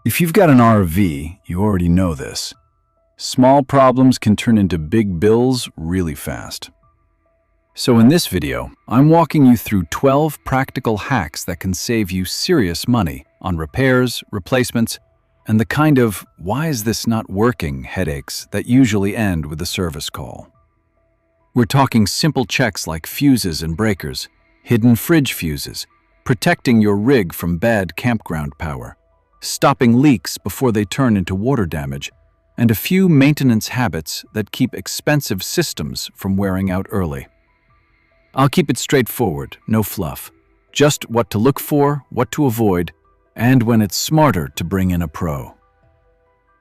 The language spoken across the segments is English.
If you've got an RV, you already know this. Small problems can turn into big bills really fast. So in this video, I'm walking you through 12 practical hacks that can save you serious money on repairs, replacements, and the kind of "why is this not working" headaches that usually end with a service call. We're talking simple checks like fuses and breakers, hidden fridge fuses, protecting your rig from bad campground power, stopping leaks before they turn into water damage, and a few maintenance habits that keep expensive systems from wearing out early. I'll keep it straightforward, no fluff. Just what to look for, what to avoid, and when it's smarter to bring in a pro.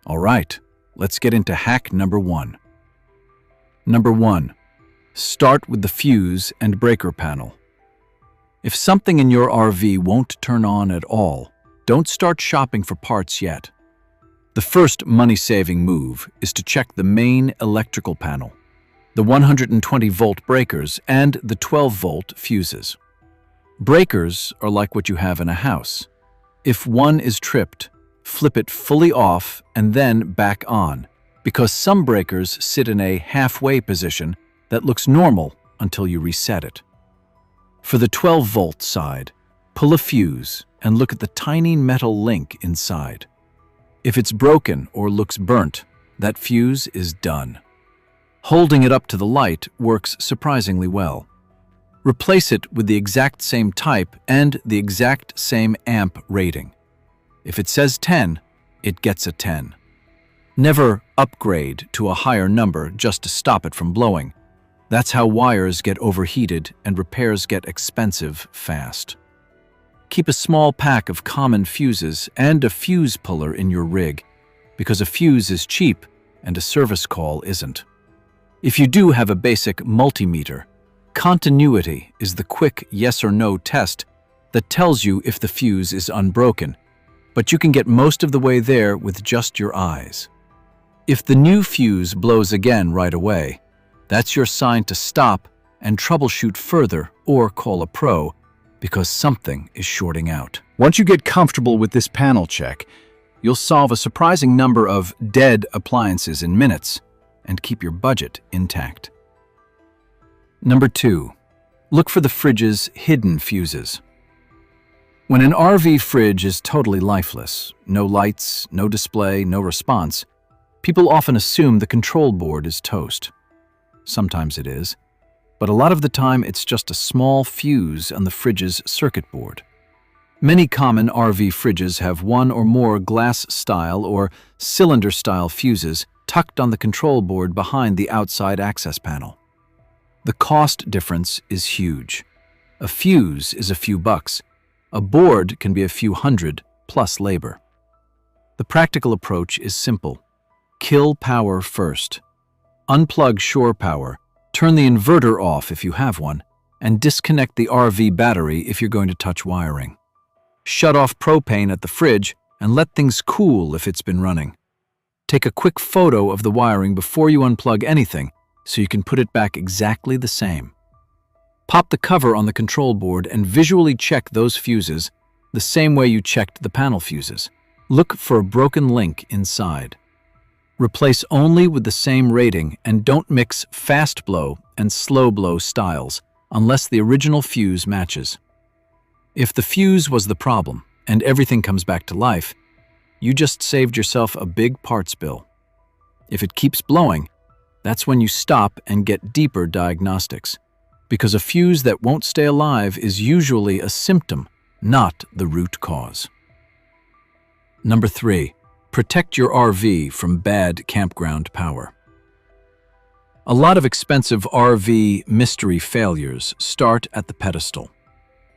All right, let's get into hack number 1. Number 1. Start with the fuse and breaker panel. If something in your RV won't turn on at all, don't start shopping for parts yet. The first money-saving move is to check the main electrical panel, the 120-volt breakers and the 12-volt fuses. Breakers are like what you have in a house. If one is tripped, flip it fully off and then back on, because some breakers sit in a halfway position that looks normal until you reset it. For the 12-volt side, pull a fuse and look at the tiny metal link inside. If it's broken or looks burnt, that fuse is done. Holding it up to the light works surprisingly well. Replace it with the exact same type and the exact same amp rating. If it says 10, it gets a 10. Never upgrade to a higher number just to stop it from blowing. That's how wires get overheated and repairs get expensive fast. Keep a small pack of common fuses and a fuse puller in your rig, because a fuse is cheap and a service call isn't. If you do have a basic multimeter, continuity is the quick yes or no test that tells you if the fuse is unbroken, but you can get most of the way there with just your eyes. If the new fuse blows again right away, that's your sign to stop and troubleshoot further or call a pro, because something is shorting out. Once you get comfortable with this panel check, you'll solve a surprising number of dead appliances in minutes and keep your budget intact. Number 2. Look for the fridge's hidden fuses. When an RV fridge is totally lifeless, no lights, no display, no response, people often assume the control board is toast. Sometimes it is, but a lot of the time it's just a small fuse on the fridge's circuit board. Many common RV fridges have one or more glass-style or cylinder-style fuses tucked on the control board behind the outside access panel. The cost difference is huge. A fuse is a few bucks. A board can be a few hundred, plus labor. The practical approach is simple. Kill power first. Unplug shore power, turn the inverter off if you have one, and disconnect the RV battery if you're going to touch wiring. Shut off propane at the fridge and let things cool if it's been running. Take a quick photo of the wiring before you unplug anything so you can put it back exactly the same. Pop the cover on the control board and visually check those fuses the same way you checked the panel fuses. Look for a broken link inside. Replace only with the same rating and don't mix fast blow and slow blow styles unless the original fuse matches. If the fuse was the problem and everything comes back to life, you just saved yourself a big parts bill. If it keeps blowing, that's when you stop and get deeper diagnostics, because a fuse that won't stay alive is usually a symptom, not the root cause. Number 3. Protect your RV from bad campground power. A lot of expensive RV mystery failures start at the pedestal.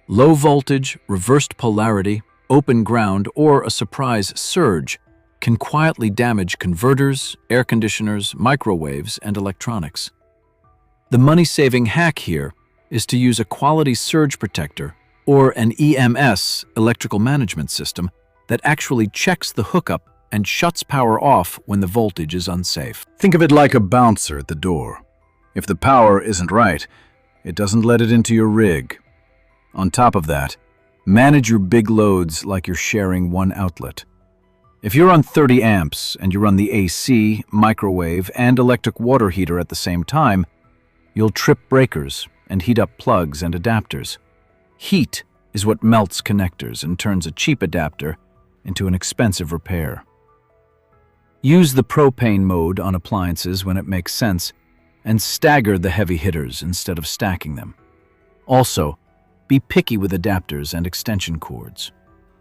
Low voltage, reversed polarity, open ground, or a surprise surge can quietly damage converters, air conditioners, microwaves, and electronics. The money-saving hack here is to use a quality surge protector or an EMS, electrical management system, that actually checks the hookup and shuts power off when the voltage is unsafe. Think of it like a bouncer at the door. If the power isn't right, it doesn't let it into your rig. On top of that, manage your big loads like you're sharing one outlet. If you're on 30 amps and you run the AC, microwave, and electric water heater at the same time, you'll trip breakers and heat up plugs and adapters. Heat is what melts connectors and turns a cheap adapter into an expensive repair. Use the propane mode on appliances when it makes sense, and stagger the heavy hitters instead of stacking them. Also, be picky with adapters and extension cords.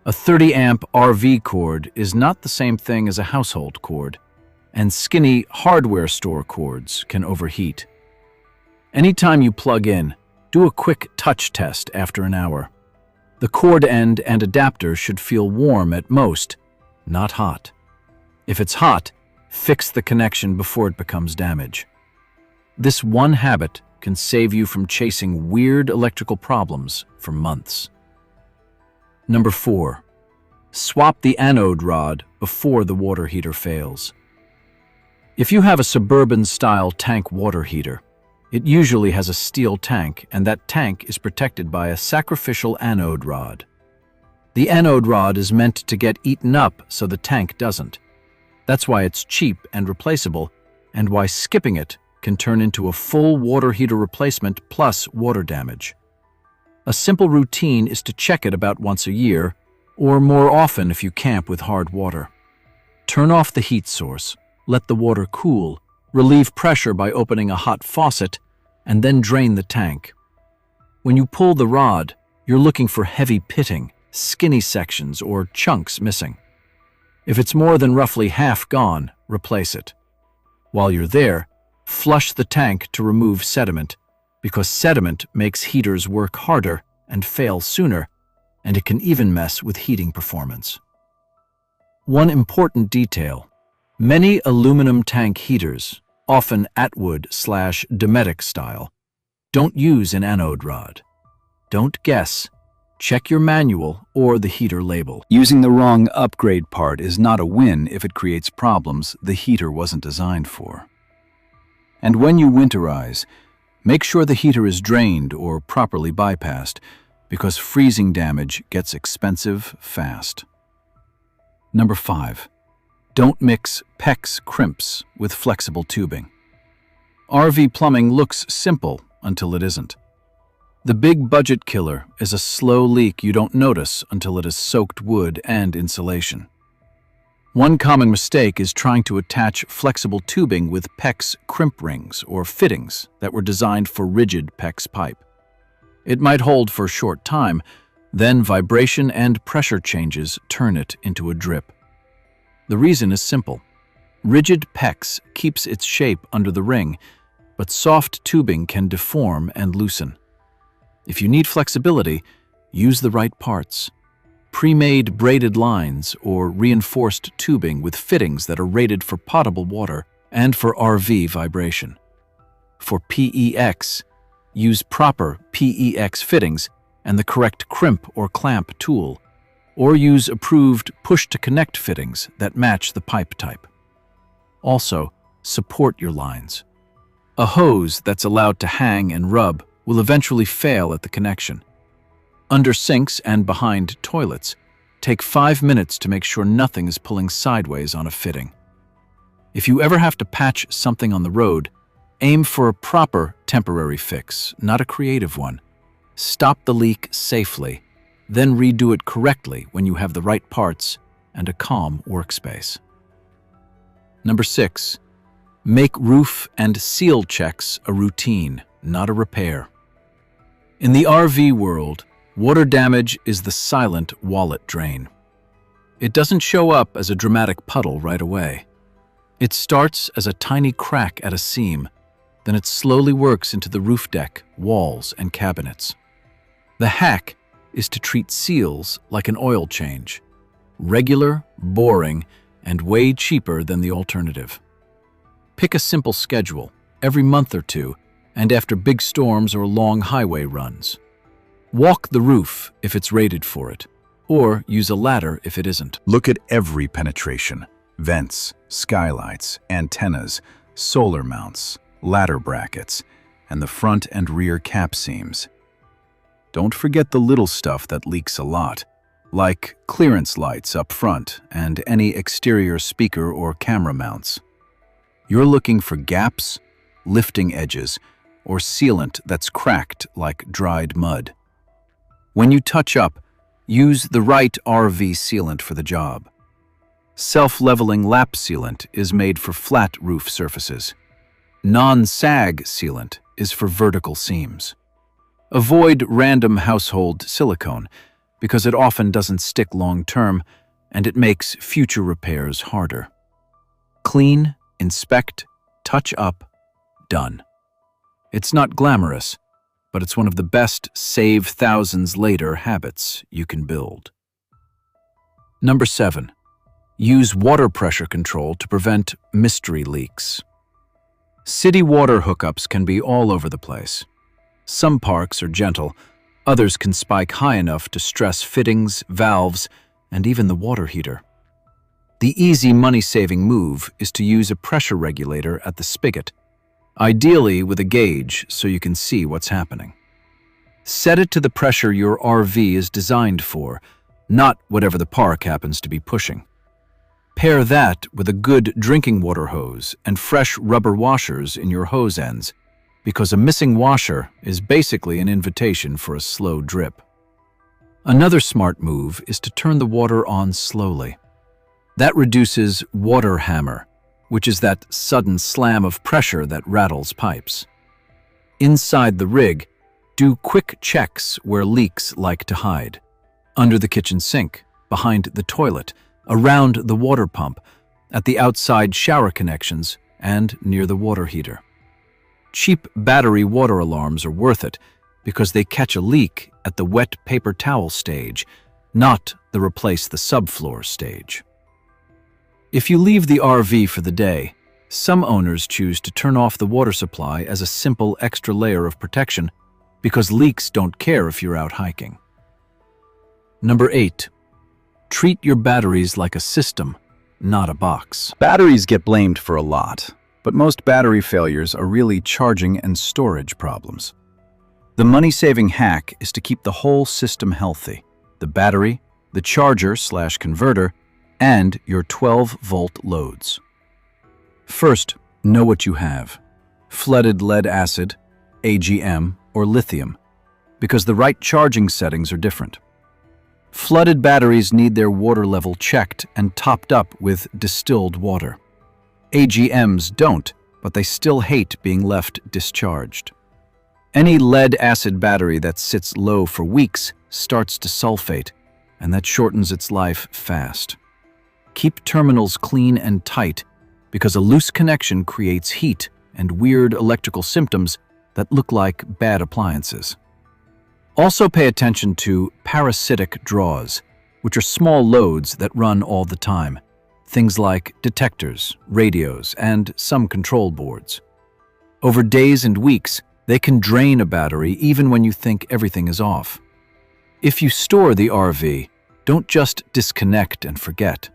A 30-amp RV cord is not the same thing as a household cord, and skinny hardware store cords can overheat. Anytime you plug in, do a quick touch test after an hour. The cord end and adapter should feel warm at most, not hot. If it's hot, fix the connection before it becomes damage. This one habit can save you from chasing weird electrical problems for months. Number 4. Swap the anode rod before the water heater fails. If you have a suburban-style tank water heater, it usually has a steel tank, and that tank is protected by a sacrificial anode rod. The anode rod is meant to get eaten up so the tank doesn't. That's why it's cheap and replaceable, and why skipping it can turn into a full water heater replacement plus water damage. A simple routine is to check it about once a year, or more often if you camp with hard water. Turn off the heat source, let the water cool, relieve pressure by opening a hot faucet, and then drain the tank. When you pull the rod, you're looking for heavy pitting, skinny sections, or chunks missing. If it's more than roughly half gone, replace it. While you're there, flush the tank to remove sediment, because sediment makes heaters work harder and fail sooner, and it can even mess with heating performance. One important detail: many aluminum tank heaters, often Atwood/Dometic style, don't use an anode rod. Don't guess. Check your manual or the heater label. Using the wrong upgrade part is not a win if it creates problems the heater wasn't designed for. And when you winterize, make sure the heater is drained or properly bypassed, because freezing damage gets expensive fast. Number 5. Don't mix PEX crimps with flexible tubing. RV plumbing looks simple until it isn't. The big budget killer is a slow leak you don't notice until it has soaked wood and insulation. One common mistake is trying to attach flexible tubing with PEX crimp rings or fittings that were designed for rigid PEX pipe. It might hold for a short time, then vibration and pressure changes turn it into a drip. The reason is simple. Rigid PEX keeps its shape under the ring, but soft tubing can deform and loosen. If you need flexibility, use the right parts. Pre-made braided lines or reinforced tubing with fittings that are rated for potable water and for RV vibration. For PEX, use proper PEX fittings and the correct crimp or clamp tool, or use approved push-to-connect fittings that match the pipe type. Also, support your lines. A hose that's allowed to hang and rub will eventually fail at the connection. Under sinks and behind toilets, take 5 minutes to make sure nothing is pulling sideways on a fitting. If you ever have to patch something on the road, aim for a proper temporary fix, not a creative one. Stop the leak safely, then redo it correctly when you have the right parts and a calm workspace. Number 6. Make roof and seal checks a routine, not a repair. In the RV world, water damage is the silent wallet drain. It doesn't show up as a dramatic puddle right away. It starts as a tiny crack at a seam, then it slowly works into the roof deck, walls, and cabinets. The hack is to treat seals like an oil change. Regular, boring, and way cheaper than the alternative. Pick a simple schedule, every month or two, and after big storms or long highway runs. Walk the roof if it's rated for it, or use a ladder if it isn't. Look at every penetration: vents, skylights, antennas, solar mounts, ladder brackets, and the front and rear cap seams. Don't forget the little stuff that leaks a lot, like clearance lights up front and any exterior speaker or camera mounts. You're looking for gaps, lifting edges, or sealant that's cracked like dried mud. When you touch up, use the right RV sealant for the job. Self-leveling lap sealant is made for flat roof surfaces. Non-sag sealant is for vertical seams. Avoid random household silicone because it often doesn't stick long-term and it makes future repairs harder. Clean, inspect, touch up, done. It's not glamorous, but it's one of the best save thousands later habits you can build. Number 7. Use water pressure control to prevent mystery leaks. City water hookups can be all over the place. Some parks are gentle, others can spike high enough to stress fittings, valves, and even the water heater. The easy money-saving move is to use a pressure regulator at the spigot, ideally with a gauge so you can see what's happening. Set it to the pressure your RV is designed for, not whatever the park happens to be pushing. Pair that with a good drinking water hose and fresh rubber washers in your hose ends, because a missing washer is basically an invitation for a slow drip. Another smart move is to turn the water on slowly. That reduces water hammer, which is that sudden slam of pressure that rattles pipes. Inside the rig, do quick checks where leaks like to hide. Under the kitchen sink, behind the toilet, around the water pump, at the outside shower connections, and near the water heater. Cheap battery water alarms are worth it because they catch a leak at the wet paper towel stage, not the replace the subfloor stage. If you leave the RV for the day, some owners choose to turn off the water supply as a simple extra layer of protection because leaks don't care if you're out hiking. Number 8. Treat your batteries like a system, not a box. Batteries get blamed for a lot, but most battery failures are really charging and storage problems. The money-saving hack is to keep the whole system healthy: the battery, the charger/converter, and your 12-volt loads. First, know what you have: flooded lead acid, AGM, or lithium, because the right charging settings are different. Flooded batteries need their water level checked and topped up with distilled water. AGMs don't, but they still hate being left discharged. Any lead-acid battery that sits low for weeks starts to sulfate, and that shortens its life fast. Keep terminals clean and tight, because a loose connection creates heat and weird electrical symptoms that look like bad appliances. Also pay attention to parasitic draws, which are small loads that run all the time. Things like detectors, radios, and some control boards. Over days and weeks, they can drain a battery even when you think everything is off. If you store the RV, don't just disconnect and forget.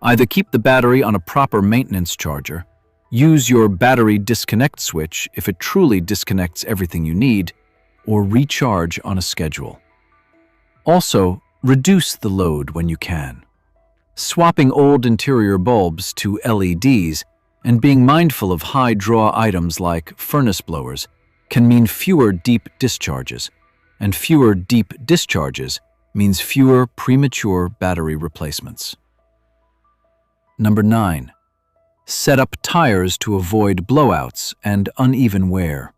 Either keep the battery on a proper maintenance charger, use your battery disconnect switch if it truly disconnects everything you need, or recharge on a schedule. Also, reduce the load when you can. Swapping old interior bulbs to LEDs and being mindful of high-draw items like furnace blowers can mean fewer deep discharges, and fewer deep discharges means fewer premature battery replacements. Number 9. Set up tires to avoid blowouts and uneven wear.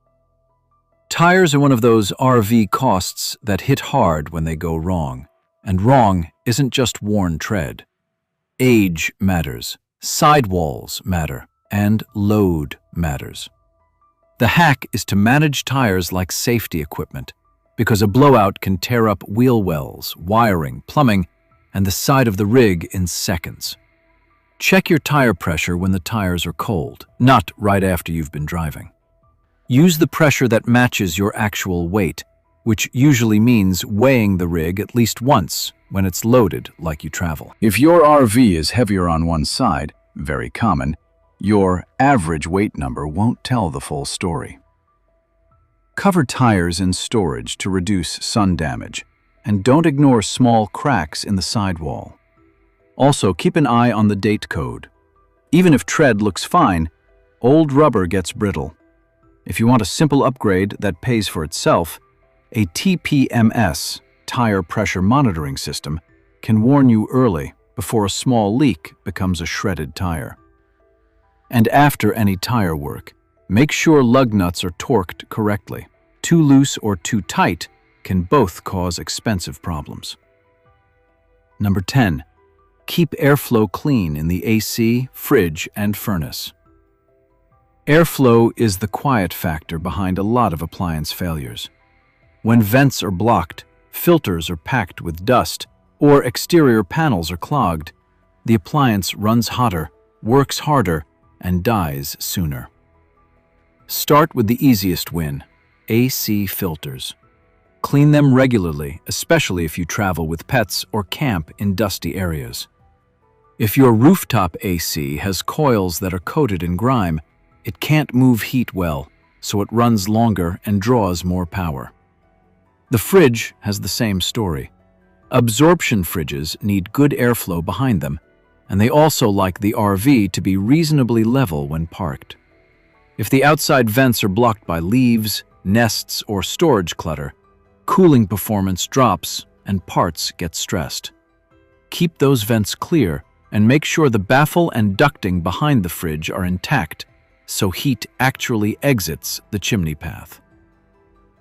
Tires are one of those RV costs that hit hard when they go wrong. And wrong isn't just worn tread. Age matters, sidewalls matter, and load matters. The hack is to manage tires like safety equipment, because a blowout can tear up wheel wells, wiring, plumbing, and the side of the rig in seconds. Check your tire pressure when the tires are cold, not right after you've been driving. Use the pressure that matches your actual weight, which usually means weighing the rig at least once when it's loaded like you travel. If your RV is heavier on one side, very common, your average weight number won't tell the full story. Cover tires in storage to reduce sun damage, and don't ignore small cracks in the sidewall. Also, keep an eye on the date code. Even if tread looks fine, old rubber gets brittle. If you want a simple upgrade that pays for itself, a TPMS, tire pressure monitoring system, can warn you early before a small leak becomes a shredded tire. And after any tire work, make sure lug nuts are torqued correctly. Too loose or too tight can both cause expensive problems. Number 10. Keep airflow clean in the AC, fridge, and furnace. Airflow is the quiet factor behind a lot of appliance failures. When vents are blocked, filters are packed with dust, or exterior panels are clogged, the appliance runs hotter, works harder, and dies sooner. Start with the easiest win: AC filters. Clean them regularly, especially if you travel with pets or camp in dusty areas. If your rooftop AC has coils that are coated in grime, it can't move heat well, so it runs longer and draws more power. The fridge has the same story. Absorption fridges need good airflow behind them, and they also like the RV to be reasonably level when parked. If the outside vents are blocked by leaves, nests, or storage clutter, cooling performance drops and parts get stressed. Keep those vents clear and make sure the baffle and ducting behind the fridge are intact so heat actually exits the chimney path.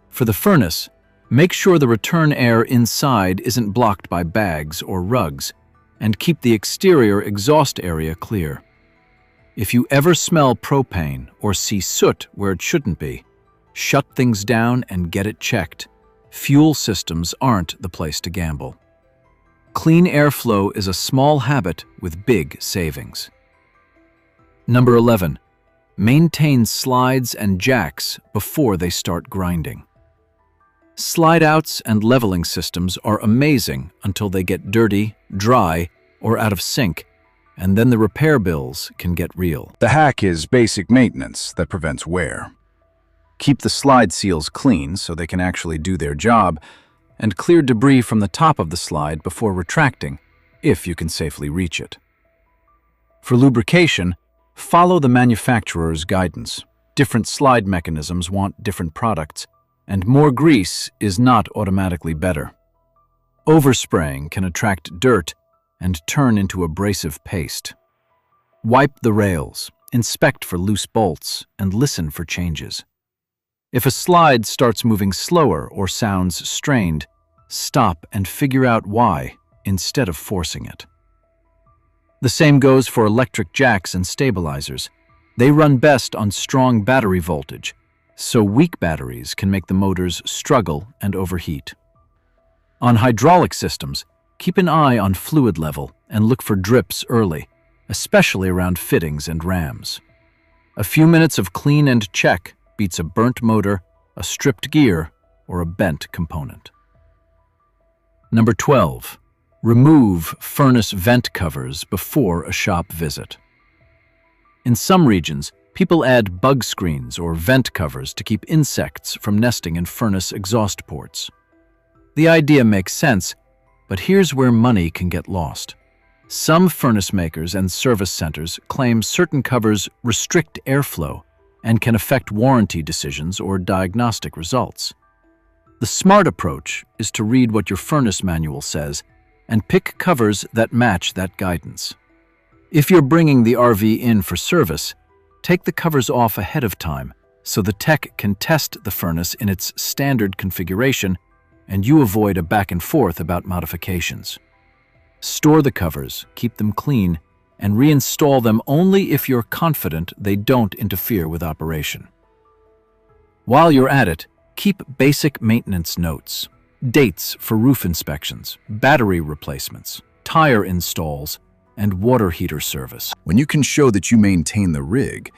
For the furnace, make sure the return air inside isn't blocked by bags or rugs, and keep the exterior exhaust area clear. If you ever smell propane or see soot where it shouldn't be, shut things down and get it checked. Fuel systems aren't the place to gamble. Clean airflow is a small habit with big savings. Number 11. Maintain slides and jacks before they start grinding. Slide-outs and leveling systems are amazing until they get dirty, dry, or out of sync, and then the repair bills can get real. The hack is basic maintenance that prevents wear. Keep the slide seals clean so they can actually do their job, and clear debris from the top of the slide before retracting, if you can safely reach it. For lubrication, follow the manufacturer's guidance. Different slide mechanisms want different products, and more grease is not automatically better. Overspraying can attract dirt and turn into abrasive paste. Wipe the rails, inspect for loose bolts, and listen for changes. If a slide starts moving slower or sounds strained, stop and figure out why instead of forcing it. The same goes for electric jacks and stabilizers. They run best on strong battery voltage, so weak batteries can make the motors struggle and overheat. On hydraulic systems, keep an eye on fluid level and look for drips early, especially around fittings and rams. A few minutes of clean and check beats a burnt motor, a stripped gear, or a bent component. Number 12. Remove furnace vent covers before a shop visit. In some regions, people add bug screens or vent covers to keep insects from nesting in furnace exhaust ports. The idea makes sense, but here's where money can get lost. Some furnace makers and service centers claim certain covers restrict airflow and can affect warranty decisions or diagnostic results. The smart approach is to read what your furnace manual says and pick covers that match that guidance. If you're bringing the RV in for service, take the covers off ahead of time so the tech can test the furnace in its standard configuration and you avoid a back and forth about modifications. Store the covers, keep them clean, and reinstall them only if you're confident they don't interfere with operation. While you're at it, keep basic maintenance notes, dates for roof inspections, battery replacements, tire installs, and water heater service. When you can show that you maintain the rig,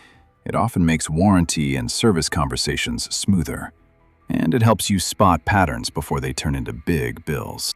it often makes warranty and service conversations smoother, and it helps you spot patterns before they turn into big bills.